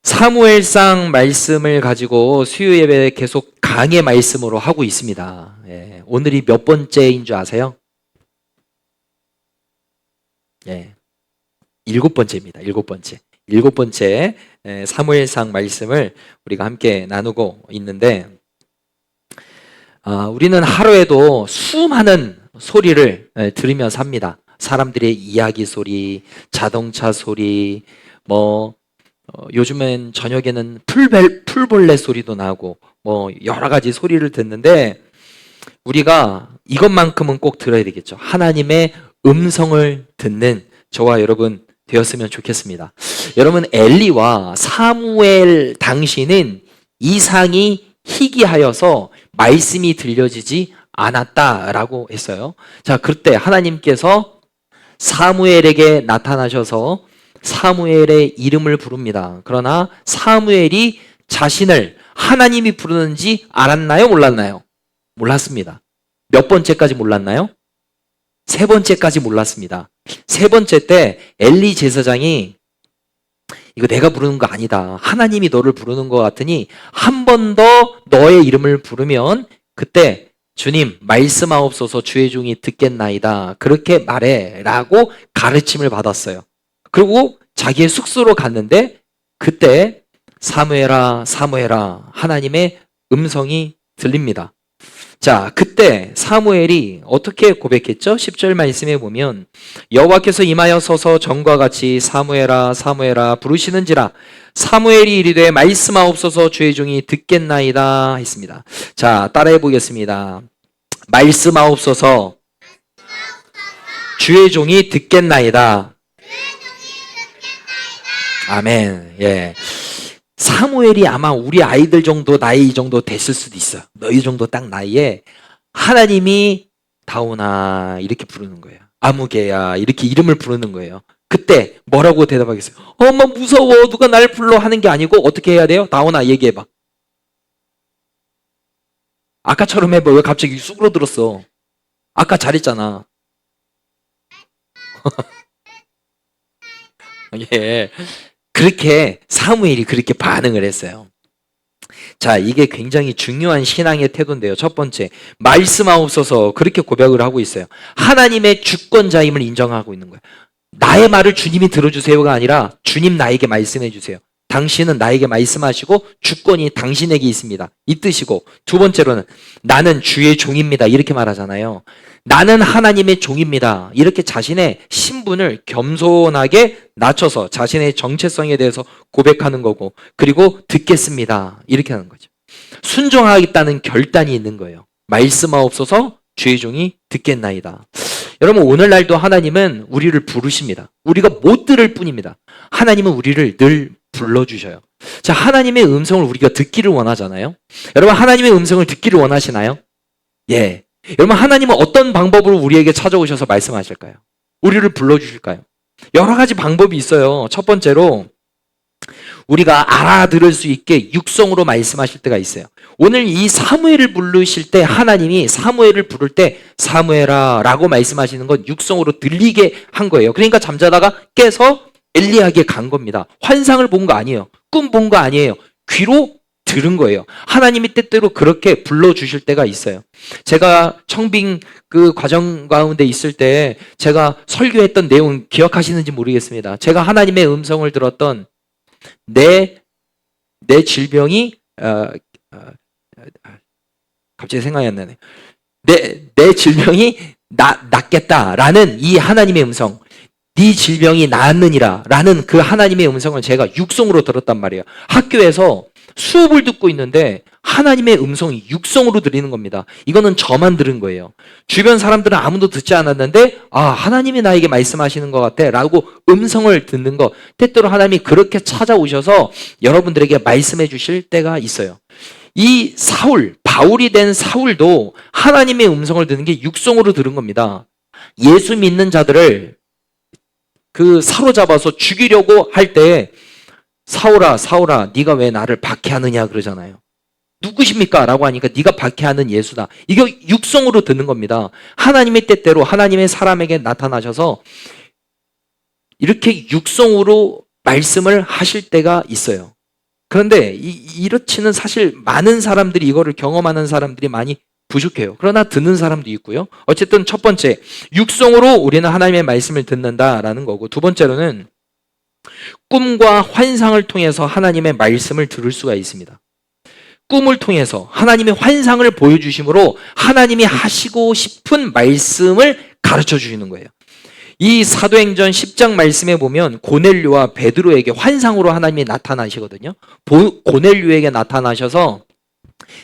사무엘상 말씀을 가지고 수요 예배 계속 강의 말씀으로 하고 있습니다. 오늘이 몇 번째인 줄 아세요? 7번째입니다. 7번째. 7번째 사무엘상 말씀을 우리가 함께 나누고 있는데, 우리는 하루에도 수많은 소리를 들으며 삽니다. 사람들의 이야기 소리, 자동차 소리, 요즘엔 저녁에는 풀벌레 소리도 나고 여러 가지 소리를 듣는데, 우리가 이것만큼은 꼭 들어야 되겠죠. 하나님의 음성을 듣는 저와 여러분 되었으면 좋겠습니다. 여러분, 엘리와 사무엘 당시는 이상이 희귀하여서 말씀이 들려지지 않았다라고 했어요. 자, 그때 하나님께서 사무엘에게 나타나셔서 사무엘의 이름을 부릅니다. 그러나 사무엘이 자신을 하나님이 부르는지 알았나요? 몰랐나요? 몰랐습니다. 몇 번째까지 몰랐나요? 3번째까지 몰랐습니다. 3번째 때 엘리 제사장이 이거 내가 부르는 거 아니다. 하나님이 너를 부르는 것 같으니 한 번 더 너의 이름을 부르면 그때 주님 말씀하옵소서 주의 종이 듣겠나이다. 그렇게 말해 라고 가르침을 받았어요. 그리고 자기의 숙소로 갔는데 그때 사무엘아 사무엘아 하나님의 음성이 들립니다. 자, 그때 사무엘이 어떻게 고백했죠? 10절 말씀에 보면 여호와께서 임하여 서서 전과 같이 사무엘아 사무엘아 부르시는지라 사무엘이 이르되 말씀하옵소서 주의 종이 듣겠나이다 했습니다. 자, 따라해 보겠습니다. 말씀하옵소서 주의 종이 듣겠나이다. 아멘. 사무엘이 아마 우리 아이들 정도 나이 이 정도 됐을 수도 있어요. 너희 정도 딱 나이에 하나님이 다오나 이렇게 부르는 거예요. 아무개야 이렇게 이름을 부르는 거예요. 그때 뭐라고 대답하겠어요? 엄마 무서워 누가 날 불러 하는 게 아니고 어떻게 해야 돼요? 다오나 얘기해봐. 아까처럼 해봐. 왜 갑자기 쑥으로들었어? 아까 잘했잖아. 그렇게 사무엘이 그렇게 반응을 했어요. 자, 이게 굉장히 중요한 신앙의 태도인데요. 첫 번째, 말씀하옵소서 그렇게 고백을 하고 있어요. 하나님의 주권자임을 인정하고 있는 거예요. 나의 말을 주님이 들어주세요가 아니라 주님 나에게 말씀해 주세요. 당신은 나에게 말씀하시고 주권이 당신에게 있습니다. 이 뜻이고, 두 번째로는 나는 주의 종입니다. 이렇게 말하잖아요. 나는 하나님의 종입니다. 이렇게 자신의 신분을 겸손하게 낮춰서 자신의 정체성에 대해서 고백하는 거고, 그리고 듣겠습니다. 이렇게 하는 거죠. 순종하겠다는 결단이 있는 거예요. 말씀하옵소서 주의 종이 듣겠나이다. 여러분, 오늘날도 하나님은 우리를 부르십니다. 우리가 못 들을 뿐입니다. 하나님은 우리를 늘 불러주셔요. 자, 하나님의 음성을 우리가 듣기를 원하잖아요. 여러분, 하나님의 음성을 듣기를 원하시나요? 여러분, 하나님은 어떤 방법으로 우리에게 찾아오셔서 말씀하실까요? 우리를 불러주실까요? 여러 가지 방법이 있어요. 첫 번째로 우리가 알아들을 수 있게 육성으로 말씀하실 때가 있어요. 오늘 이 사무엘을 부르실 때 하나님이 사무엘을 부를 때 사무엘아 라고 말씀하시는 건 육성으로 들리게 한 거예요. 그러니까 잠자다가 깨서 엘리야에게 간 겁니다. 환상을 본 거 아니에요. 꿈 본 거 아니에요. 귀로 들은 거예요. 하나님이 때때로 그렇게 불러주실 때가 있어요. 제가 청빙 그 과정 가운데 있을 때 제가 설교했던 내용 기억하시는지 모르겠습니다. 제가 하나님의 음성을 들었던 내 질병이 갑자기 생각이 안 나네. 내 질병이 낫겠다라는 이 하나님의 음성, 네 질병이 나았느니라 라는 그 하나님의 음성을 제가 육성으로 들었단 말이에요. 학교에서 수업을 듣고 있는데 하나님의 음성이 육성으로 들리는 겁니다. 이거는 저만 들은 거예요. 주변 사람들은 아무도 듣지 않았는데 하나님이 나에게 말씀하시는 것 같아 라고 음성을 듣는 거, 때때로 하나님이 그렇게 찾아오셔서 여러분들에게 말씀해 주실 때가 있어요. 이 바울이 된 사울도 하나님의 음성을 듣는 게 육성으로 들은 겁니다. 예수 믿는 자들을 사로잡아서 죽이려고 할 때 사울아 네가 왜 나를 박해하느냐 그러잖아요. 누구십니까? 라고 하니까 네가 박해하는 예수다. 이거 육성으로 듣는 겁니다. 하나님의 뜻대로 하나님의 사람에게 나타나셔서 이렇게 육성으로 말씀을 하실 때가 있어요. 그런데 이렇지는 사실 많은 사람들이 이거를 경험하는 사람들이 많이 부족해요. 그러나 듣는 사람도 있고요. 어쨌든 첫 번째, 육성으로 우리는 하나님의 말씀을 듣는다라는 거고, 두 번째로는 꿈과 환상을 통해서 하나님의 말씀을 들을 수가 있습니다. 꿈을 통해서 하나님의 환상을 보여주심으로 하나님이 하시고 싶은 말씀을 가르쳐 주시는 거예요. 이 사도행전 10장 말씀에 보면 고넬료와 베드로에게 환상으로 하나님이 나타나시거든요. 고넬료에게 나타나셔서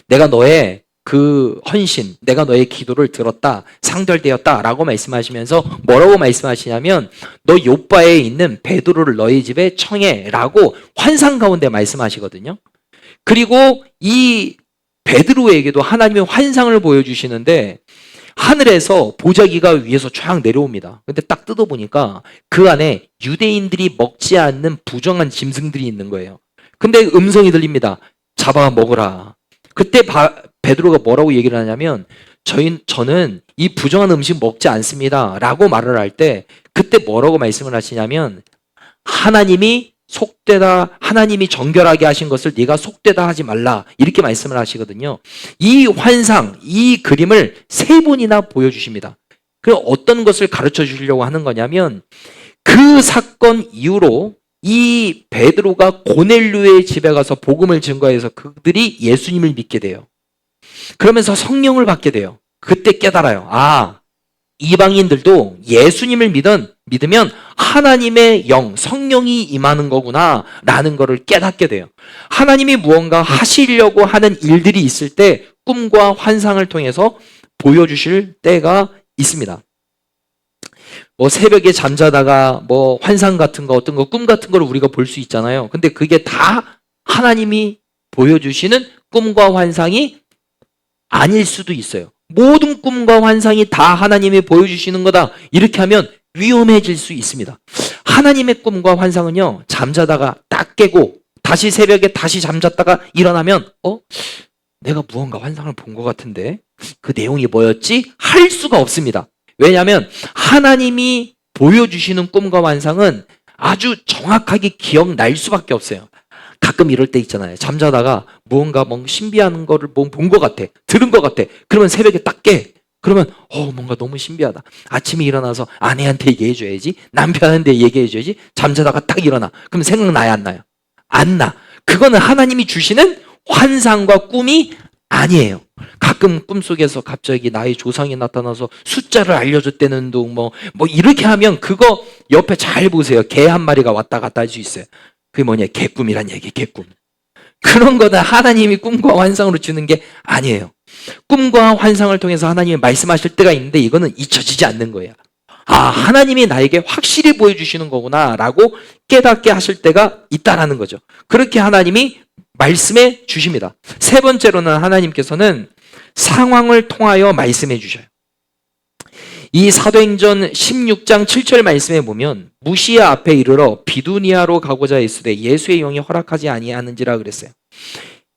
내가 너의 그 헌신, 내가 너의 기도를 들었다, 상달되었다 라고 말씀하시면서 뭐라고 말씀하시냐면 너 요바에 있는 베드로를 너희 집에 청해 라고 환상 가운데 말씀하시거든요. 그리고 이 베드로에게도 하나님의 환상을 보여주시는데 하늘에서 보자기가 위에서 쫙 내려옵니다. 근데 딱 뜯어보니까 그 안에 유대인들이 먹지 않는 부정한 짐승들이 있는 거예요. 근데 음성이 들립니다. 잡아 먹어라. 그때 베드로가 뭐라고 얘기를 하냐면 저는 이 부정한 음식 먹지 않습니다 라고 말을 할 때 그때 뭐라고 말씀을 하시냐면 하나님이 속되다, 하나님이 정결하게 하신 것을 네가 속되다 하지 말라 이렇게 말씀을 하시거든요. 이 환상, 이 그림을 3번이나 보여주십니다. 그 어떤 것을 가르쳐 주시려고 하는 거냐면 그 사건 이후로 이 베드로가 고넬료의 집에 가서 복음을 증거해서 그들이 예수님을 믿게 돼요. 그러면서 성령을 받게 돼요. 그때 깨달아요. 아, 이방인들도 예수님을 믿으면 하나님의 영, 성령이 임하는 거구나 라는 것을 깨닫게 돼요. 하나님이 무언가 하시려고 하는 일들이 있을 때 꿈과 환상을 통해서 보여주실 때가 있습니다. 뭐 새벽에 잠자다가 뭐 환상 같은 거, 어떤 거, 꿈 같은 걸 우리가 볼 수 있잖아요. 근데 그게 다 하나님이 보여주시는 꿈과 환상이 아닐 수도 있어요. 모든 꿈과 환상이 다 하나님이 보여주시는 거다. 이렇게 하면 위험해질 수 있습니다. 하나님의 꿈과 환상은요, 잠자다가 딱 깨고 다시 새벽에 다시 잠잤다가 일어나면 내가 무언가 환상을 본 것 같은데 그 내용이 뭐였지? 할 수가 없습니다. 왜냐하면 하나님이 보여주시는 꿈과 환상은 아주 정확하게 기억날 수밖에 없어요. 가끔 이럴 때 있잖아요. 잠자다가 무언가 신비한 거를 본 것 같아. 들은 것 같아. 그러면 새벽에 딱 깨. 그러면 뭔가 너무 신비하다. 아침에 일어나서 아내한테 얘기해줘야지. 남편한테 얘기해줘야지. 잠자다가 딱 일어나. 그럼 생각나야 안 나요? 안 나. 그거는 하나님이 주시는 환상과 꿈이 아니에요. 가끔 꿈속에서 갑자기 나의 조상이 나타나서 숫자를 알려줬다는 둥 뭐 이렇게 하면 그거 옆에 잘 보세요. 개 한 마리가 왔다 갔다 할 수 있어요. 그게 뭐냐? 개꿈이란 얘기, 개꿈. 그런 거는 하나님이 꿈과 환상으로 주는 게 아니에요. 꿈과 환상을 통해서 하나님이 말씀하실 때가 있는데 이거는 잊혀지지 않는 거예요. 아, 하나님이 나에게 확실히 보여주시는 거구나 라고 깨닫게 하실 때가 있다라는 거죠. 그렇게 하나님이 말씀해 주십니다. 3번째로는 하나님께서는 상황을 통하여 말씀해 주셔요. 이 사도행전 16장 7절 말씀에 보면 무시야 앞에 이르러 비두니아로 가고자 했으되 예수의 영이 허락하지 아니하는지라 그랬어요.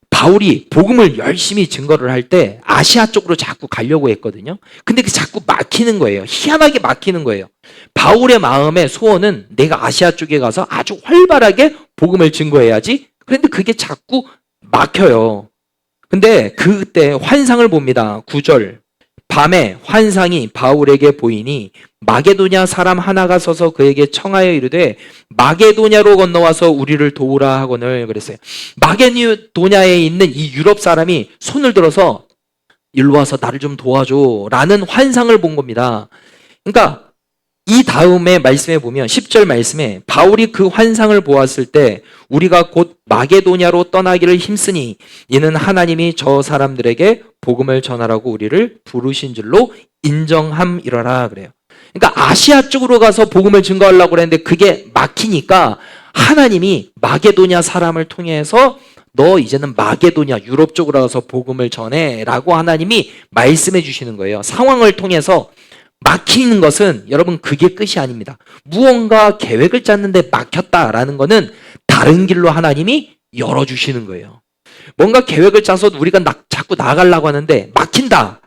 바울이 복음을 열심히 증거를 할 때 아시아 쪽으로 자꾸 가려고 했거든요. 근데 자꾸 막히는 거예요. 희한하게 막히는 거예요. 바울의 마음의 소원은 내가 아시아 쪽에 가서 아주 활발하게 복음을 증거해야지. 그런데 그게 자꾸 막혀요. 근데 그때 환상을 봅니다. 9절. 밤에 환상이 바울에게 보이니 마게도냐 사람 하나가 서서 그에게 청하여 이르되 마게도냐로 건너와서 우리를 도우라 하거늘 그랬어요. 마게도냐에 있는 이 유럽 사람이 손을 들어서 일로 와서 나를 좀 도와줘 라는 환상을 본 겁니다. 그러니까 이 다음에 말씀에 보면 10절 말씀에 바울이 그 환상을 보았을 때 우리가 곧 마게도냐로 떠나기를 힘쓰니 이는 하나님이 저 사람들에게 복음을 전하라고 우리를 부르신 줄로 인정함이러라 그래요. 그러니까 아시아 쪽으로 가서 복음을 증거하려고 그랬는데 그게 막히니까 하나님이 마게도냐 사람을 통해서 너 이제는 마게도냐 유럽 쪽으로 가서 복음을 전해 라고 하나님이 말씀해 주시는 거예요. 상황을 통해서 막히는 것은 여러분 그게 끝이 아닙니다. 무언가 계획을 짰는데 막혔다라는 것은 다른 길로 하나님이 열어주시는 거예요. 뭔가 계획을 짜서 우리가 자꾸 나가려고 하는데 막힌다.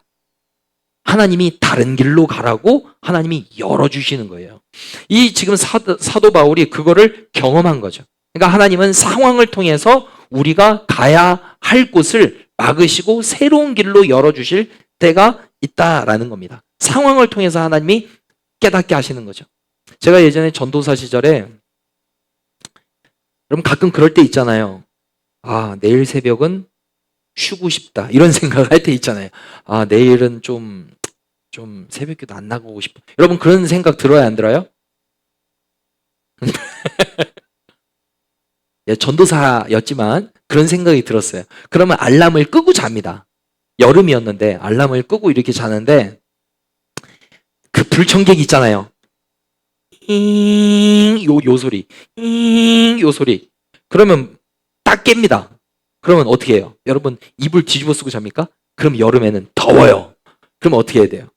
하나님이 다른 길로 가라고 하나님이 열어주시는 거예요. 이 지금 사도 바울이 그거를 경험한 거죠. 그러니까 하나님은 상황을 통해서 우리가 가야 할 곳을 막으시고 새로운 길로 열어주실 때가 있다라는 겁니다. 상황을 통해서 하나님이 깨닫게 하시는 거죠. 제가 예전에 전도사 시절에 여러분 가끔 그럴 때 있잖아요. 아, 내일 새벽은 쉬고 싶다. 이런 생각을 할 때 있잖아요. 아, 내일은 좀 새벽기도 안 나가고 싶어. 여러분 그런 생각 들어요, 안 들어요? 예, 전도사였지만 그런 생각이 들었어요. 그러면 알람을 끄고 잡니다. 여름이었는데 알람을 끄고 이렇게 자는데 그 불청객이 있잖아요. 요 소리. 요 소리. 그러면 딱 깹니다. 그러면 어떻게 해요? 여러분 이불 뒤집어 쓰고 잡니까? 그럼 여름에는 더워요. 그러면 어떻게 해야 돼요?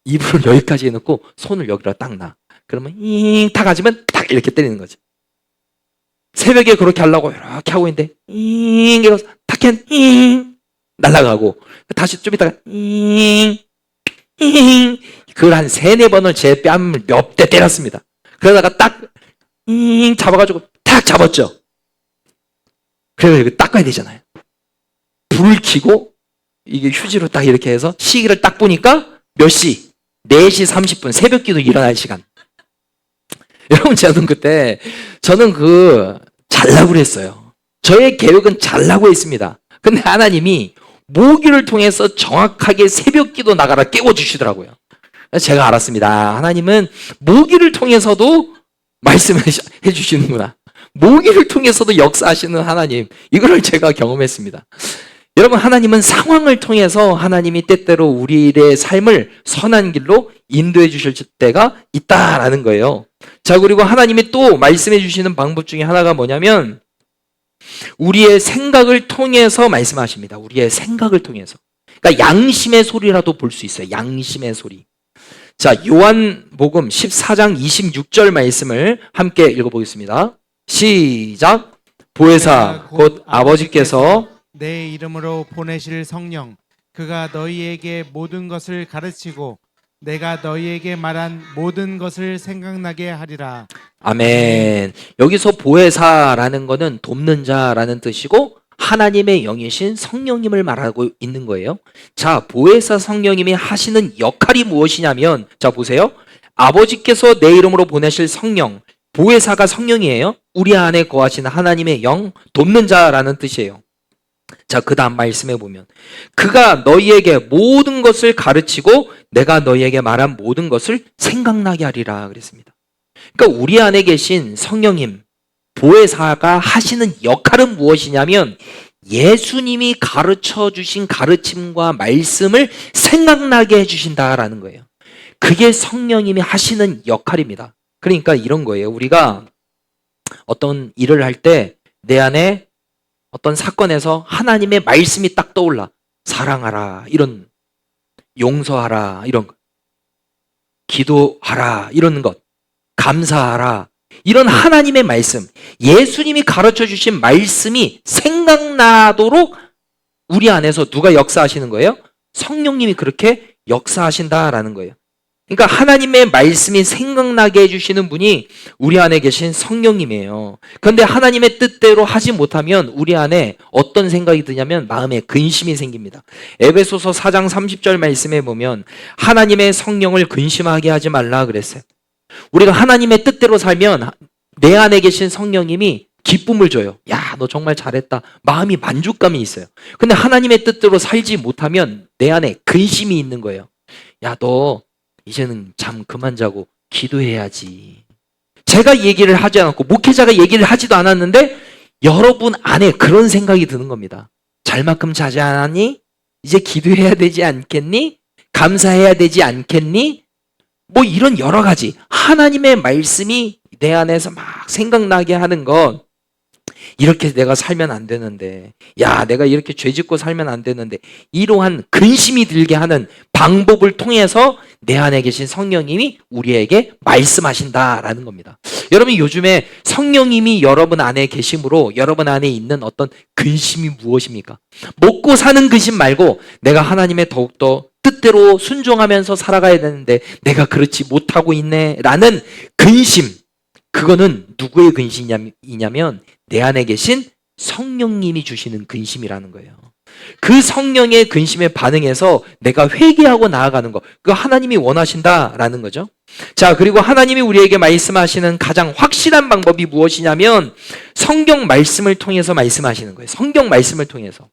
이불을 여기까지 해놓고 손을 여기다 딱 놔. 그러면 탁 가지면 탁 이렇게 때리는 거죠. 새벽에 그렇게 하려고 이렇게 하고 있는데 이러면서 탁 날아가고 다시 좀 있다가 그걸 한 3-4번을 제 뺨을 몇 대 때렸습니다. 그러다가 딱 잡아가지고 탁 잡았죠. 그래서 이거 닦아야 되잖아요. 불을 켜고 이게 휴지로 딱 이렇게 해서 시기를 딱 보니까 몇 시? 4시 30분 새벽기도 일어날 시간. 여러분 저는 잘라고 그랬어요. 저의 계획은 잘라고 했습니다. 근데 하나님이 모기를 통해서 정확하게 새벽기도 나가라 깨워주시더라고요. 제가 알았습니다. 하나님은 모기를 통해서도 말씀해 주시는구나. 모기를 통해서도 역사하시는 하나님. 이거를 제가 경험했습니다. 여러분 하나님은 상황을 통해서 하나님이 때때로 우리의 삶을 선한 길로 인도해 주실 때가 있다라는 거예요. 자, 그리고 하나님이 또 말씀해 주시는 방법 중에 하나가 뭐냐면 우리의 생각을 통해서 말씀하십니다. 우리의 생각을 통해서. 그러니까 양심의 소리라도 볼 수 있어요. 양심의 소리. 자, 요한복음 14장 26절 말씀을 함께 읽어보겠습니다. 시작. 보혜사 곧 아버지께서 내 이름으로 보내실 성령 그가 너희에게 모든 것을 가르치고 내가 너희에게 말한 모든 것을 생각나게 하리라. 아멘. 여기서 보혜사라는 거는 돕는 자라는 뜻이고 하나님의 영이신 성령님을 말하고 있는 거예요. 자, 보혜사 성령님이 하시는 역할이 무엇이냐면 자, 보세요. 아버지께서 내 이름으로 보내실 성령, 보혜사가 성령이에요. 우리 안에 거하시는 하나님의 영, 돕는 자라는 뜻이에요. 자, 그 다음 말씀해 보면 그가 너희에게 모든 것을 가르치고 내가 너희에게 말한 모든 것을 생각나게 하리라 그랬습니다. 그러니까 우리 안에 계신 성령님, 보혜사가 하시는 역할은 무엇이냐면 예수님이 가르쳐 주신 가르침과 말씀을 생각나게 해주신다라는 거예요. 그게 성령님이 하시는 역할입니다. 그러니까 이런 거예요. 우리가 어떤 일을 할 때 내 안에 어떤 사건에서 하나님의 말씀이 딱 떠올라. 사랑하라, 이런, 용서하라, 이런 것, 기도하라, 이런 것, 감사하라, 이런 하나님의 말씀, 예수님이 가르쳐 주신 말씀이 생각나도록 우리 안에서 누가 역사하시는 거예요? 성령님이 그렇게 역사하신다라는 거예요. 그러니까 하나님의 말씀이 생각나게 해주시는 분이 우리 안에 계신 성령님이에요. 그런데 하나님의 뜻대로 하지 못하면 우리 안에 어떤 생각이 드냐면 마음에 근심이 생깁니다. 에베소서 4장 30절 말씀에 보면 하나님의 성령을 근심하게 하지 말라 그랬어요. 우리가 하나님의 뜻대로 살면 내 안에 계신 성령님이 기쁨을 줘요. 야, 너 정말 잘했다. 마음이 만족감이 있어요. 근데 하나님의 뜻대로 살지 못하면 내 안에 근심이 있는 거예요. 야, 너 이제는 잠 그만 자고 기도해야지. 제가 얘기를 하지 않았고 목회자가 얘기를 하지도 않았는데 여러분 안에 그런 생각이 드는 겁니다. 잘만큼 자지 않았니? 이제 기도해야 되지 않겠니? 감사해야 되지 않겠니? 뭐 이런 여러 가지 하나님의 말씀이 내 안에서 막 생각나게 하는 것. 이렇게 내가 살면 안 되는데, 야, 내가 이렇게 죄 짓고 살면 안 되는데, 이러한 근심이 들게 하는 방법을 통해서 내 안에 계신 성령님이 우리에게 말씀하신다라는 겁니다. 여러분 요즘에 성령님이 여러분 안에 계심으로 여러분 안에 있는 어떤 근심이 무엇입니까? 먹고 사는 근심 말고 내가 하나님의 더욱더 뜻대로 순종하면서 살아가야 되는데 내가 그렇지 못하고 있네 라는 근심, 그거는 누구의 근심이냐면 내 안에 계신 성령님이 주시는 근심이라는 거예요. 그 성령의 근심에 반응해서 내가 회개하고 나아가는 거, 그거 하나님이 원하신다라는 거죠. 자, 그리고 하나님이 우리에게 말씀하시는 가장 확실한 방법이 무엇이냐면 성경 말씀을 통해서 말씀하시는 거예요. 성경 말씀을 통해서.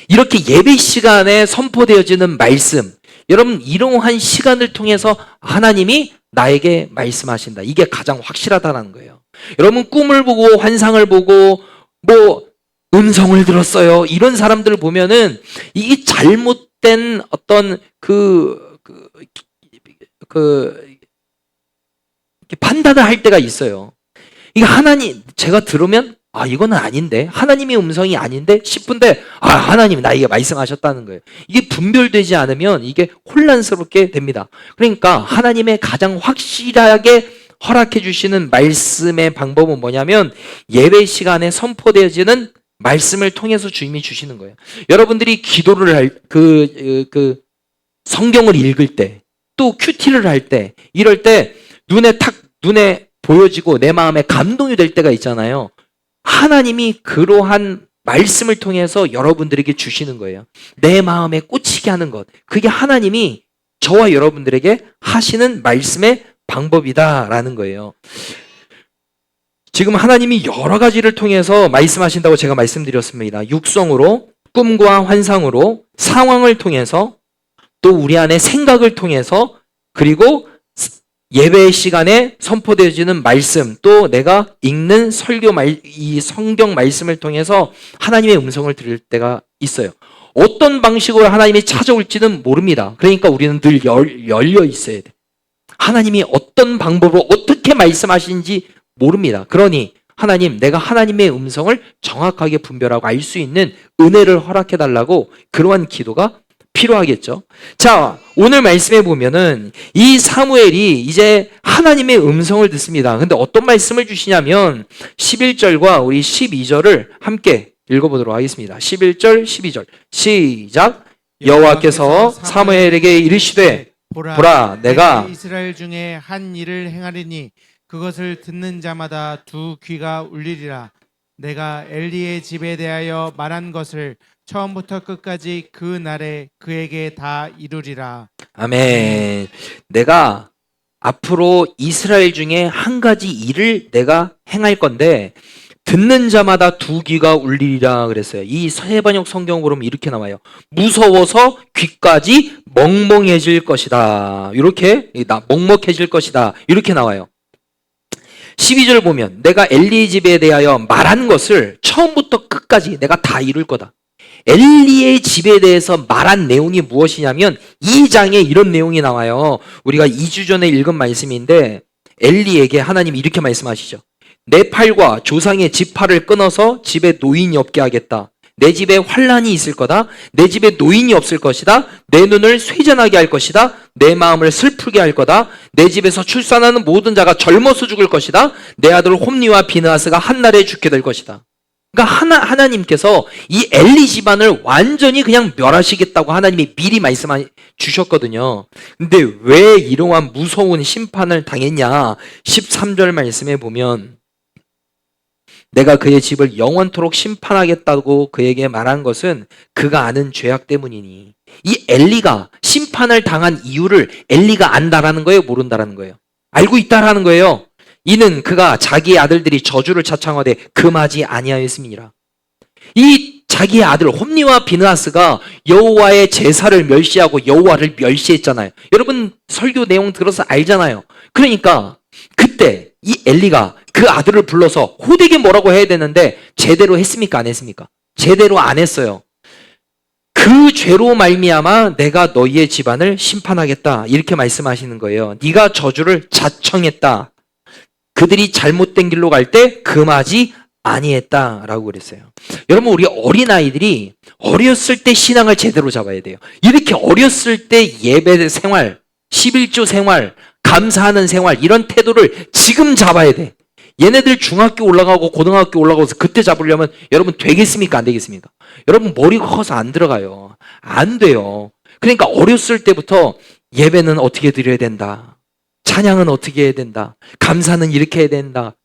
이렇게 예배 시간에 선포되어지는 말씀, 여러분 이러한 시간을 통해서 하나님이 나에게 말씀하신다. 이게 가장 확실하다는 거예요. 여러분 꿈을 보고 환상을 보고 뭐 음성을 들었어요. 이런 사람들을 보면은 이게 잘못된 어떤 판단을 할 때가 있어요. 이게 제가 들으면 이거는 아닌데, 하나님의 음성이 아닌데 싶은데 하나님이 나에게 말씀하셨다는 거예요. 이게 분별되지 않으면 이게 혼란스럽게 됩니다. 그러니까 하나님의 가장 확실하게 허락해 주시는 말씀의 방법은 뭐냐면 예배 시간에 선포되어지는 말씀을 통해서 주님이 주시는 거예요. 여러분들이 기도를 성경을 읽을 때, 또 큐티를 할 때, 이럴 때 눈에 보여지고 내 마음에 감동이 될 때가 있잖아요. 하나님이 그러한 말씀을 통해서 여러분들에게 주시는 거예요. 내 마음에 꽂히게 하는 것. 그게 하나님이 저와 여러분들에게 하시는 말씀의 방법이다라는 거예요. 지금 하나님이 여러 가지를 통해서 말씀하신다고 제가 말씀드렸습니다. 육성으로, 꿈과 환상으로, 상황을 통해서, 또 우리 안에 생각을 통해서, 그리고 예배 시간에 선포되어지는 말씀, 또 내가 읽는 이 성경 말씀을 통해서 하나님의 음성을 들을 때가 있어요. 어떤 방식으로 하나님이 찾아올지는 모릅니다. 그러니까 우리는 늘 열려 있어야 돼. 하나님이 어떤 방법으로 어떻게 말씀하시는지 모릅니다. 그러니 하나님, 내가 하나님의 음성을 정확하게 분별하고 알 수 있는 은혜를 허락해 달라고 그러한 기도가 필요하겠죠. 자, 오늘 말씀해 보면은 이 사무엘이 이제 하나님의 음성을 듣습니다. 근데 어떤 말씀을 주시냐면 11절과 우리 12절을 함께 읽어보도록 하겠습니다. 11절, 12절 시작. 여호와께서 사무엘에게 이르시되 보라, 내가 이스라엘 중에 한 일을 행하리니 그것을 듣는 자마다 두 귀가 울리리라. 내가 엘리의 집에 대하여 말한 것을 처음부터 끝까지 그 날에 그에게 다 이루리라. 아멘. 내가 앞으로 이스라엘 중에 한 가지 일을 내가 행할 건데 듣는 자마다 두 귀가 울리리라 그랬어요. 이 새번역 성경 보면 이렇게 나와요. 무서워서 귀까지 멍멍해질 것이다. 이렇게 먹먹해질 것이다. 이렇게 나와요. 12절 보면 내가 엘리의 집에 대하여 말한 것을 처음부터 끝까지 내가 다 이룰 거다. 엘리의 집에 대해서 말한 내용이 무엇이냐면 2장에 이런 내용이 나와요. 우리가 2주 전에 읽은 말씀인데 엘리에게 하나님이 이렇게 말씀하시죠. 내 팔과 조상의 지팔을 끊어서 집에 노인이 없게 하겠다. 내 집에 환난이 있을 거다. 내 집에 노인이 없을 것이다. 내 눈을 쇠전하게 할 것이다. 내 마음을 슬프게 할 거다. 내 집에서 출산하는 모든 자가 젊어서 죽을 것이다. 내 아들 홈리와 비느하스가 한날에 죽게 될 것이다. 그러니까 하나님께서 이 엘리 집안을 완전히 그냥 멸하시겠다고 하나님이 미리 말씀해 주셨거든요. 근데 왜 이러한 무서운 심판을 당했냐? 13절 말씀에 보면 내가 그의 집을 영원토록 심판하겠다고 그에게 말한 것은 그가 아는 죄악 때문이니. 이 엘리가 심판을 당한 이유를 엘리가 안다라는 거예요? 모른다라는 거예요? 알고 있다라는 거예요. 이는 그가 자기의 아들들이 저주를 자창하되 금하지 아니하였음이니라. 이 자기의 아들 홈리와 비느하스가 여호와의 제사를 멸시하고 여호와를 멸시했잖아요. 여러분 설교 내용 들어서 알잖아요. 그러니까 그때 이 엘리가 그 아들을 불러서 호되게 뭐라고 해야 되는데 제대로 했습니까? 안 했습니까? 제대로 안 했어요. 그 죄로 말미암아 내가 너희의 집안을 심판하겠다. 이렇게 말씀하시는 거예요. 네가 저주를 자청했다. 그들이 잘못된 길로 갈 때 금하지 아니했다라고 그랬어요. 여러분 우리 어린아이들이 어렸을 때 신앙을 제대로 잡아야 돼요. 이렇게 어렸을 때 예배 생활 11조 생활, 감사하는 생활, 이런 태도를 지금 잡아야 돼. 얘네들 중학교 올라가고 고등학교 올라가서 그때 잡으려면 여러분 되겠습니까? 안 되겠습니까? 여러분 머리가 커서 안 들어가요. 안 돼요. 그러니까 어렸을 때부터 예배는 어떻게 드려야 된다. 찬양은 어떻게 해야 된다. 감사는 이렇게 해야 된다.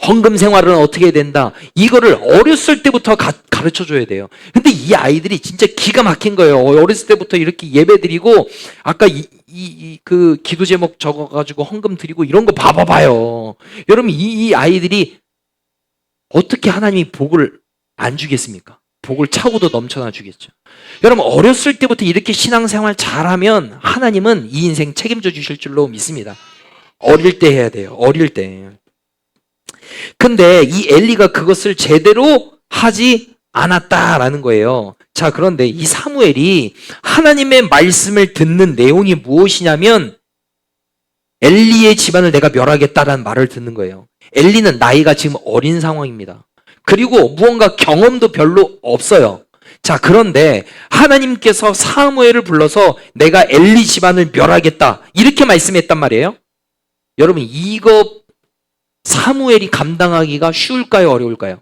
헌금 생활은 어떻게 해야 된다. 이거를 어렸을 때부터 가르쳐 줘야 돼요. 근데 이 아이들이 진짜 기가 막힌 거예요. 어렸을 때부터 이렇게 예배 드리고, 아까 그 기도 제목 적어가지고 헌금 드리고 이런 거 봐봐요. 여러분, 이 아이들이 어떻게 하나님이 복을 안 주겠습니까? 복을 차고도 넘쳐나 주겠죠. 여러분, 어렸을 때부터 이렇게 신앙생활 잘하면 하나님은 이 인생 책임져 주실 줄로 믿습니다. 어릴 때 해야 돼요. 어릴 때. 근데 이 엘리가 그것을 제대로 하지 않았다라는 거예요. 자, 그런데 이 사무엘이 하나님의 말씀을 듣는 내용이 무엇이냐면 엘리의 집안을 내가 멸하겠다라는 말을 듣는 거예요. 엘리는 나이가 지금 어린 상황입니다. 그리고 무언가 경험도 별로 없어요. 자, 그런데 하나님께서 사무엘을 불러서 내가 엘리 집안을 멸하겠다 이렇게 말씀했단 말이에요. 여러분, 이거 사무엘이 감당하기가 쉬울까요? 어려울까요?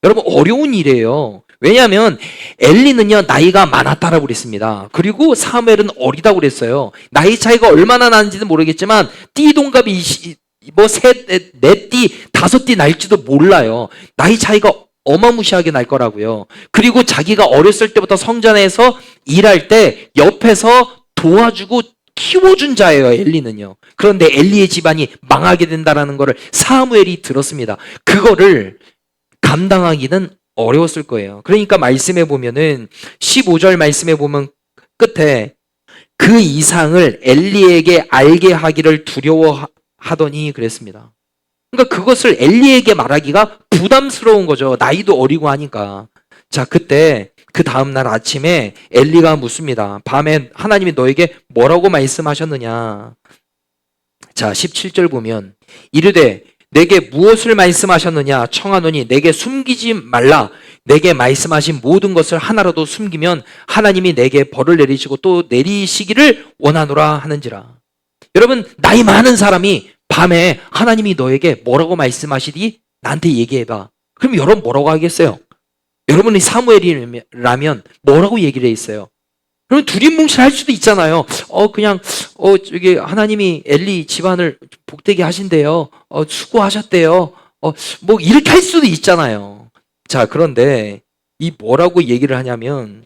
여러분, 어려운 일이에요. 왜냐하면 엘리는요 나이가 많았다라고 그랬습니다. 그리고 사무엘은 어리다고 그랬어요. 나이 차이가 얼마나 나는지는 모르겠지만 띠동갑이 뭐 네 띠, 다섯 띠 날지도 몰라요. 나이 차이가 어마무시하게 날 거라고요. 그리고 자기가 어렸을 때부터 성전에서 일할 때 옆에서 도와주고 키워준 자예요, 엘리는요. 그런데 엘리의 집안이 망하게 된다라는 것을 사무엘이 들었습니다. 그거를 감당하기는 어려웠을 거예요. 그러니까 말씀해 보면은 15절 말씀해 보면 끝에 그 이상을 엘리에게 알게 하기를 두려워하더니 그랬습니다. 그러니까 그것을 엘리에게 말하기가 부담스러운 거죠. 나이도 어리고 하니까. 자, 그때 그 다음날 아침에 엘리가 묻습니다. 밤에 하나님이 너에게 뭐라고 말씀하셨느냐. 자, 17절 보면 이르되 내게 무엇을 말씀하셨느냐 청하노니 내게 숨기지 말라. 내게 말씀하신 모든 것을 하나라도 숨기면 하나님이 내게 벌을 내리시고 또 내리시기를 원하노라 하는지라. 여러분, 나이 많은 사람이 밤에 하나님이 너에게 뭐라고 말씀하시디 나한테 얘기해봐. 그럼 여러분 뭐라고 하겠어요? 여러분이 사무엘이라면 뭐라고 얘기를 했어요? 그럼 두리뭉실 할 수도 있잖아요. 저기 하나님이 엘리 집안을 복되게 하신대요. 수고하셨대요. 뭐 이렇게 할 수도 있잖아요. 자, 그런데 이 뭐라고 얘기를 하냐면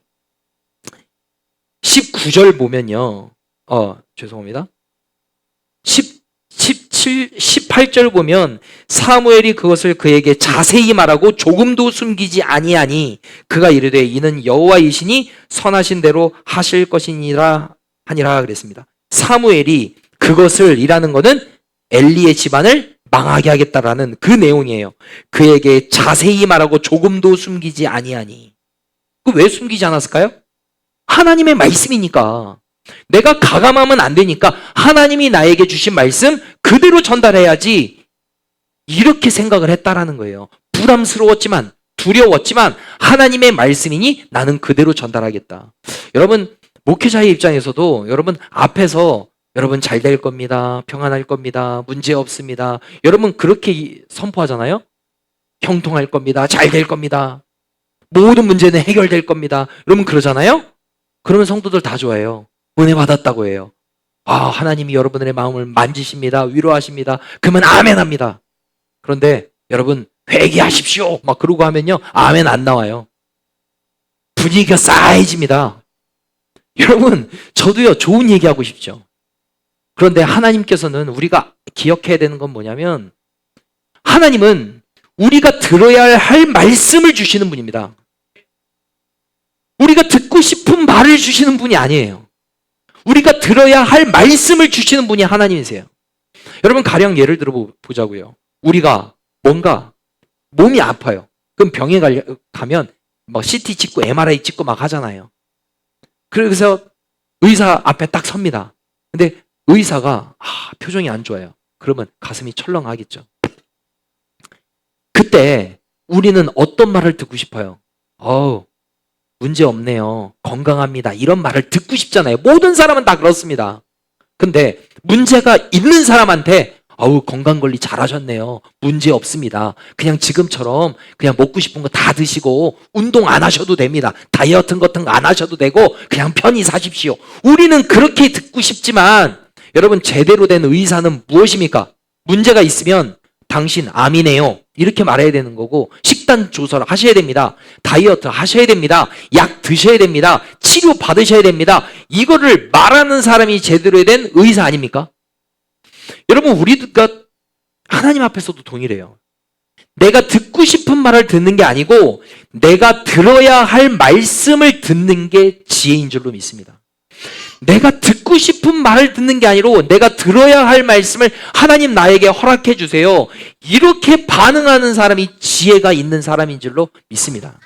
19절 보면요. 죄송합니다. 18절 보면 사무엘이 그것을 그에게 자세히 말하고 조금도 숨기지 아니하니 그가 이르되 이는 여호와이시니 선하신 대로 하실 것이니라 하니라 그랬습니다. 사무엘이 그것을 이라는 것은 엘리의 집안을 망하게 하겠다라는 그 내용이에요. 그에게 자세히 말하고 조금도 숨기지 아니하니. 왜 숨기지 않았을까요? 하나님의 말씀이니까. 내가 가감하면 안 되니까 하나님이 나에게 주신 말씀 그대로 전달해야지 이렇게 생각을 했다라는 거예요. 부담스러웠지만 두려웠지만 하나님의 말씀이니 나는 그대로 전달하겠다. 여러분, 목회자의 입장에서도 여러분 앞에서 여러분 잘 될 겁니다. 평안할 겁니다. 문제 없습니다. 여러분 그렇게 선포하잖아요. 형통할 겁니다. 잘 될 겁니다. 모든 문제는 해결될 겁니다. 여러분 그러잖아요. 그러면 성도들 다 좋아해요. 은혜 받았다고 해요. 하나님이 여러분의 마음을 만지십니다. 위로하십니다. 그러면 아멘 합니다. 그런데 여러분 회개하십시오. 막 그러고 하면요. 아멘 안 나와요. 분위기가 싸해집니다. 여러분 저도요 좋은 얘기하고 싶죠. 그런데 하나님께서는 우리가 기억해야 되는 건 뭐냐면 하나님은 우리가 들어야 할 말씀을 주시는 분입니다. 우리가 듣고 싶은 말을 주시는 분이 아니에요. 우리가 들어야 할 말씀을 주시는 분이 하나님이세요. 여러분 가령 예를 들어 보자고요. 우리가 뭔가 몸이 아파요. 그럼 병에 가면 뭐 CT 찍고 MRI 찍고 막 하잖아요. 그래서 의사 앞에 딱 섭니다. 근데 의사가 표정이 안 좋아요. 그러면 가슴이 철렁하겠죠. 그때 우리는 어떤 말을 듣고 싶어요? 문제 없네요. 건강합니다. 이런 말을 듣고 싶잖아요. 모든 사람은 다 그렇습니다. 근데 문제가 있는 사람한테 아우 건강관리 잘하셨네요. 문제 없습니다. 그냥 지금처럼 그냥 먹고 싶은 거 다 드시고 운동 안 하셔도 됩니다. 다이어트 같은 거 안 하셔도 되고 그냥 편히 사십시오. 우리는 그렇게 듣고 싶지만 여러분 제대로 된 의사는 무엇입니까? 문제가 있으면 당신 암이네요. 이렇게 말해야 되는 거고 식단 조절을 하셔야 됩니다. 다이어트 하셔야 됩니다. 약 드셔야 됩니다. 치료 받으셔야 됩니다. 이거를 말하는 사람이 제대로 된 의사 아닙니까? 여러분 우리가 하나님 앞에서도 동일해요. 내가 듣고 싶은 말을 듣는 게 아니고 내가 들어야 할 말씀을 듣는 게 지혜인 줄로 믿습니다. 내가 듣고 싶은 말을 듣는 게 아니고 내가 들어야 할 말씀을 하나님 나에게 허락해 주세요. 이렇게 반응하는 사람이 지혜가 있는 사람인 줄로 믿습니다.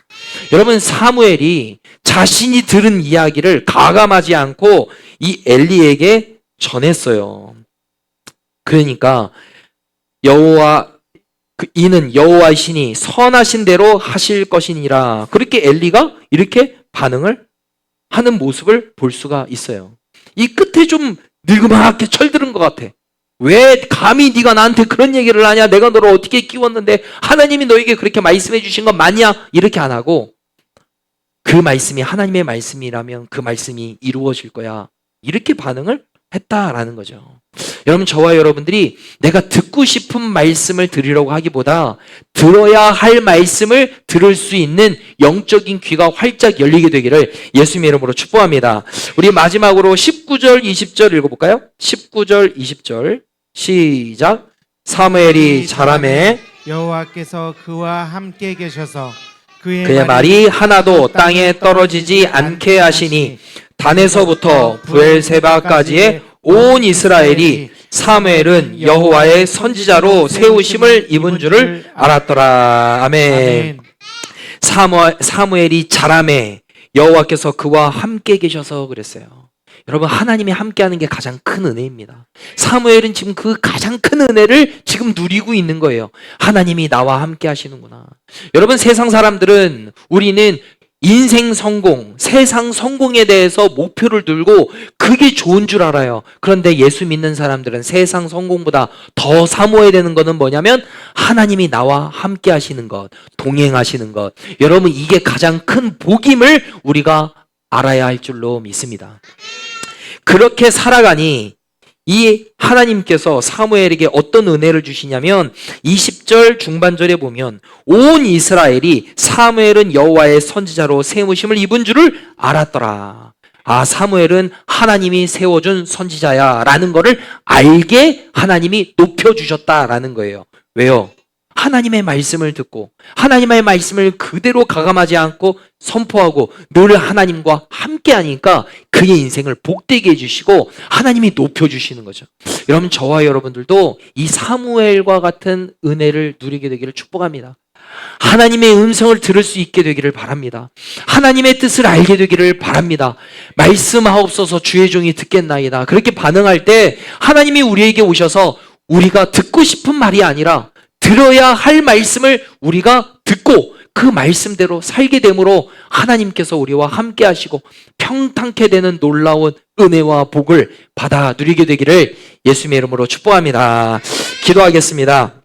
여러분 사무엘이 자신이 들은 이야기를 가감하지 않고 이 엘리에게 전했어요. 그러니까 이는 여호와의 신이 선하신 대로 하실 것이니라. 그렇게 엘리가 이렇게 반응을 하는 모습을 볼 수가 있어요. 이 끝에 좀 늙음하게 철들은 것 같아. 왜 감히 네가 나한테 그런 얘기를 하냐? 내가 너를 어떻게 키웠는데 하나님이 너에게 그렇게 말씀해 주신 건 맞냐? 이렇게 안 하고 그 말씀이 하나님의 말씀이라면 그 말씀이 이루어질 거야. 이렇게 반응을 했다라는 거죠. 여러분 저와 여러분들이 내가 듣고 싶은 말씀을 들으려고 하기보다 들어야 할 말씀을 들을 수 있는 영적인 귀가 활짝 열리게 되기를 예수님의 이름으로 축복합니다. 우리 마지막으로 19절 20절 읽어볼까요? 19절 20절 시작. 사무엘이 자라매 여호와께서 그와 함께 계셔서 그의 말이 하나도 땅에 떨어지지 않게 하시니 단에서부터 부엘세바까지의 온 이스라엘이 사무엘은 여호와의 선지자로 세우심을 입은 줄을 알았더라. 아멘. 사무엘이 자라매 여호와께서 그와 함께 계셔서 그랬어요. 여러분 하나님이 함께하는 게 가장 큰 은혜입니다. 사무엘은 지금 그 가장 큰 은혜를 지금 누리고 있는 거예요. 하나님이 나와 함께 하시는구나. 여러분 세상 사람들은 우리는 인생 성공, 세상 성공에 대해서 목표를 들고 그게 좋은 줄 알아요. 그런데 예수 믿는 사람들은 세상 성공보다 더 사모해야 되는 것은 뭐냐면 하나님이 나와 함께 하시는 것, 동행하시는 것. 여러분 이게 가장 큰 복임을 우리가 알아야 할 줄로 믿습니다. 그렇게 살아가니 이 하나님께서 사무엘에게 어떤 은혜를 주시냐면 20절 중반절에 보면 온 이스라엘이 사무엘은 여호와의 선지자로 세우심을 입은 줄을 알았더라. 아, 사무엘은 하나님이 세워준 선지자야 라는 거를 알게 하나님이 높여주셨다라는 거예요. 왜요? 하나님의 말씀을 듣고 하나님의 말씀을 그대로 가감하지 않고 선포하고 늘 하나님과 함께 하니까 그의 인생을 복되게 해주시고 하나님이 높여주시는 거죠. 여러분 저와 여러분들도 이 사무엘과 같은 은혜를 누리게 되기를 축복합니다. 하나님의 음성을 들을 수 있게 되기를 바랍니다. 하나님의 뜻을 알게 되기를 바랍니다. 말씀하옵소서 주의 종이 듣겠나이다. 그렇게 반응할 때 하나님이 우리에게 오셔서 우리가 듣고 싶은 말이 아니라 들어야 할 말씀을 우리가 듣고 그 말씀대로 살게 되므로 하나님께서 우리와 함께 하시고 평탄케 되는 놀라운 은혜와 복을 받아 누리게 되기를 예수님의 이름으로 축복합니다. 기도하겠습니다.